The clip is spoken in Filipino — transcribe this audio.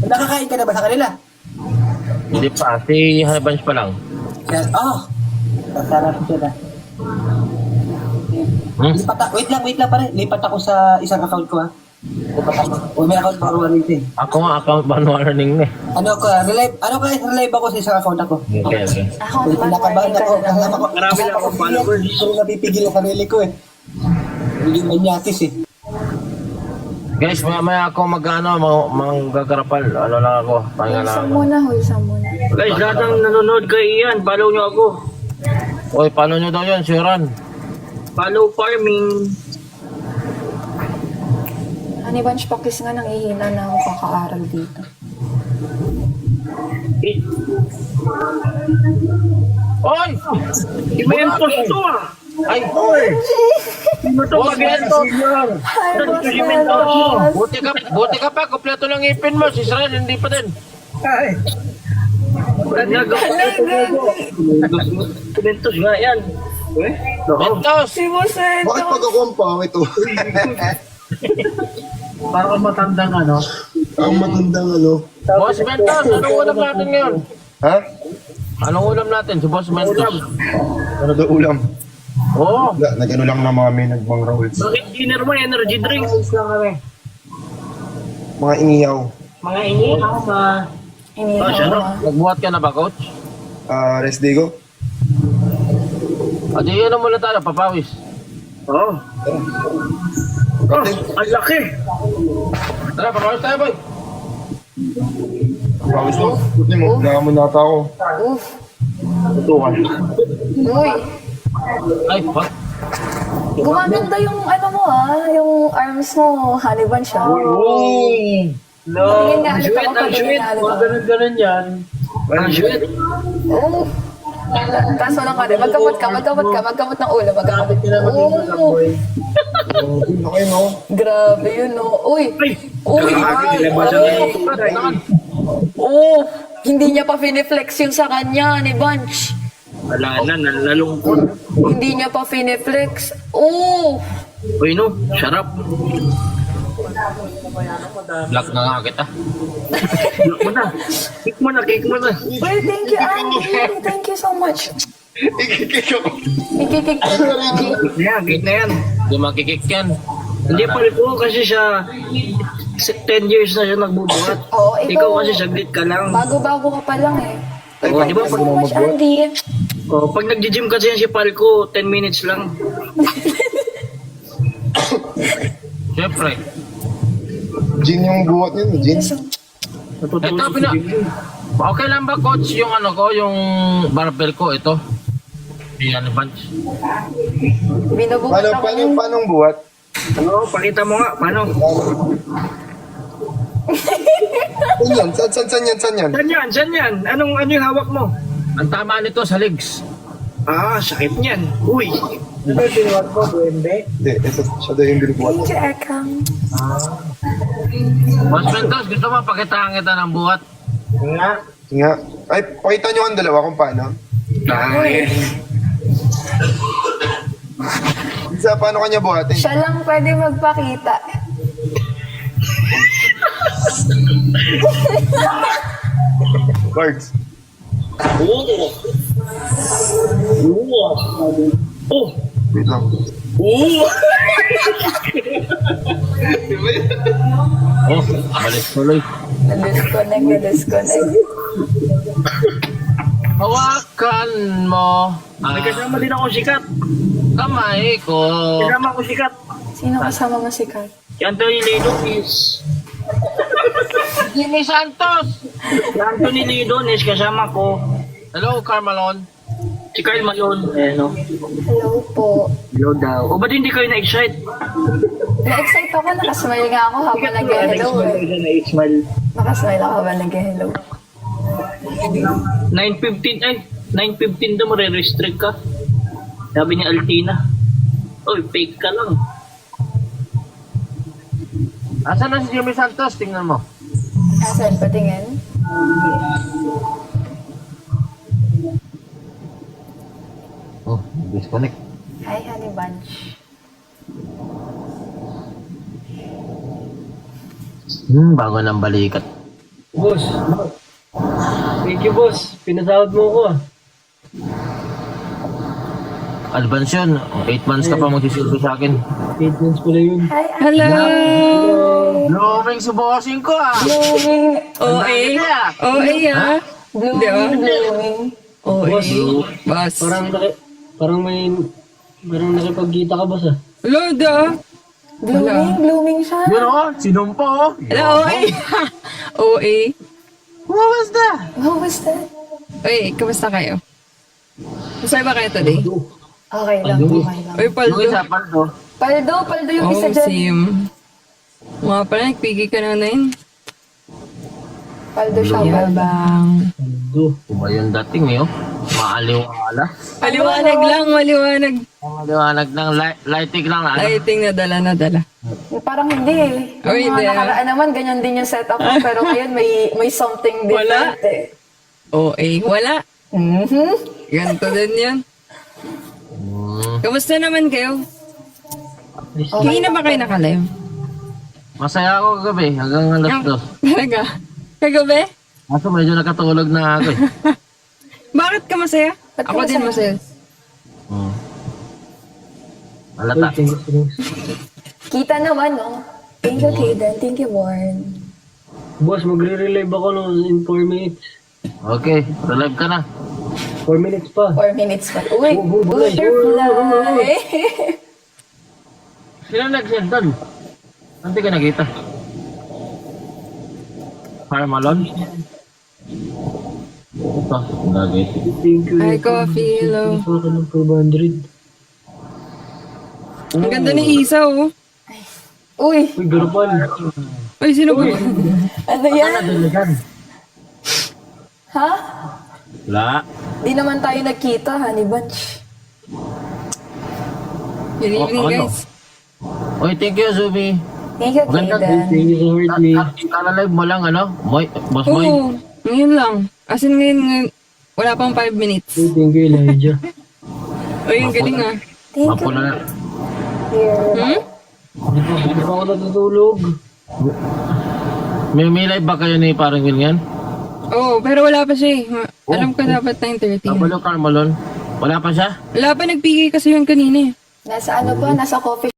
Nakakain ka na ba sa kanila? Hindi pa, si Honey Bunch pa lang. Yan. Oh. Masarap siya na. Wait lang pare. Lipat ako sa isang account ko ha. Lipat ako. O may account pa ako ulitin. Ako nga, account ba warning na eh. Relive ako sa isang account ako. Okay. Ako, Nakabahan ako. Kasama ko. Marami lang akong followers. Hindi ko napipigil ang sarili ko eh. Hindi manyatis eh. Guys, maya ako manggagarapal. Ano lang ako, pahinga lang ako. Wholesome muna. Guys, lahat ng nanonood kay Ian, follow nyo ako. Oy, paano nyo daw yun, si Ran? Follow farming. Honey Bunch, pakis nga nang ihina na ako kakaaral dito. Oy! Imentos to ah! Ay, oy! Sino to Boss mag-entos? Ito si Mentos. Buti ka pa, kompleto lang ipin mo. Si Israel, hindi pa din. Mentos nga yan. Mentos! Si Boset! Bakit pag ako ang pangit oh? Parang matandang ano. Ang matandang ano. Boss Mentos, anong ulam natin ngayon? Ha? Anong ulam natin? Si Boss Mentos. Ano daw ulam? Oo. Nag-ano lang na mga may nagmang rolls. Bakit dinner mo energy drinks? lang kami. Mga iniyaw. Mga ini, ako ba? Nagbuhat ka na ba, coach? Rest day go? O di ano muna tayo, papawis. Oo. Oh, ang laki. Tara, papawis tayo, boy. Pawis mo. Puti mo. Nangamon nata ako. Oof. Tutukan. Uy. Ay, fuck. Gumaganda yung ano mo yung arms mo, Honey Bunch ha. No. Tingin nga, halika ko pa, tingin nga, halika ko. Ganun yan. Ang sweet. Oo. Kaso lang ka rin, magkamot ng ulo, magkamot. Oo. Okay no? Grabe yun, no. Uy! Uy! Oo! Hindi niya pa finiflex yung sa kanya, ni Bunch. Wala na, nalungkot. Hindi niya pa finiflex. Oo! Uy no, sarap. Black na nga kita. Kick mo na. Well, thank you, Andy. Thank you so much. Ikikik ako. Ikikik. Gate na yan. Hindi makikik yan. Hindi pa rin po kasi siya 10 years na siya nagbubuhat. Oo, Ikaw kasi saglit ka lang. Bago-bago ka pa lang eh. Oo, di ba? Thank you so much, Andy. Pag nag-gym kasi yan si Palco, 10 minutes lang. Siyempre. Gin yung buhat niya. Gin. Ito, okay lang ba, coach, yung ano ko, yung barbell ko, ito? Yan, Bunch. Binubuhat ako. Paano buhat? Ano, pakita mo nga, paano? Saan yan? Saan yan? Ano yung hawak mo? Ang tama nito sa legs. Ah, sakit niyan. Uy. Hindi, ito siya daw yung binubuhat. Thank you, Ekang. Boss Mentos, gusto mo pakitaan kita ng buhat? Nga. Ay, pakita nyo ang dalawa kung paano. Isa, paano kanya buhatin? Siya lang pwede magpakita. Cards. Oh. Wait lang. Oh, balik tuloy. Na-disconnect. Hawakan mo May kasama din ako sikat. kamay ko. Kasama ko sikat. Sino kasama mo si Kat? Si Anthony Lidonis. Jimmy Santos! Si Anthony Lidonis kasama ko. Hello, Carmalon. Si Kyle Malone. Ano? Hello po. Hello daw. O ba't hindi kayo na-excite? Na-excite ako, nakasmile nga ako habang nag-hello eh. Na-smile. Nakasmile ako habang nag-hello. 9:15 ay 9:15 daw re-restrict ka. Sabi ni Altina. Oy, fake ka lang. Asan na si Jimmy Santos? Tingnan mo. Asan, patingin? Oh, disconnect. Hi, Honey Bunch. Bago ng balikat. Boss. Thank you, boss. Pinasahod mo ako ah. Advance yun. 8 months ka pa magsisilbi sa akin. 8 months pala yun. Hello! Blooming si bossing ko ah. Blooming. OA. OA ah. Blooming. OA. Boss. Parang nakipagkita ka, boss ah. Loda. Blooming siya. Yun o, sinumpa o. Hello, OA. OA. What was that? What was that? Oy, kamusta kayo? Masaya ba kayo today? Okay lang, okay lang. Oy, Yung Paldo. isa, Paldo. Paldo yung Oh, isa dyan. same. Mga pala, nagpigil ka na yun. Paldo siya, Paldo. Yabang. Iba yung dating eh, oh. Maaliwala. Maliwanag lang, maliwanag. Maliwanag ng lighting lang. Ano? Lighting nadala. Parang hindi eh. Oh, Yung hindi, mga nakaraan naman, ganyan din yung setup ko. Pero ngayon may something Wala. different eh. OA. Wala. Mhm. Ganito din yan. Kamusta naman kayo? Hindi na ba kayo nakalive? Masaya ako kagabi, hanggang alas 2. Talaga? Kagabi? Kaso medyo nakatulog na ako eh. Bakit ka masaya? Ba't ka Ako din masaya. Alata. Kita naman, no? Thank you, Kaden. Thank you, Warren. Boss, magre-relive ako in 4 minutes. Okay, relive ka na. 4 minutes pa. 4 minutes pa. Uy, Butterfly. butterfly. Sino nag-send doon? Hindi ka nakita. Parmalon? Ito, lagi. Thank you. Hi, coffee. Hello. Sa akin ng 400. Ang ganda ni Isa, oh. Uy, Uy, garapal. Ay, sino ba? ano yan? Ha? Wala. Di naman tayo nagkita, honey bunch. Good evening, ano? guys. Oy, thank you, Zubi. Thank you, Maganda Kaden. Thank you so hurt me. Kala-live mo lang, ano? Boss Boy. Oo, ngayon lang. As in, ngayon, wala pang 5 minutes. Thank you, Elijah. Ay, ang galing ah. Thank you. Mapula na. Here. Hindi pa ako natutulog. May live ba kayo ni parang William? Oo, pero wala pa siya eh. Alam ko dapat 9:30. Tabalo Carmalon. Wala pa siya? Wala pa, nagpigay kasi yun kanina eh. Nasa ano pa? Nasa coffee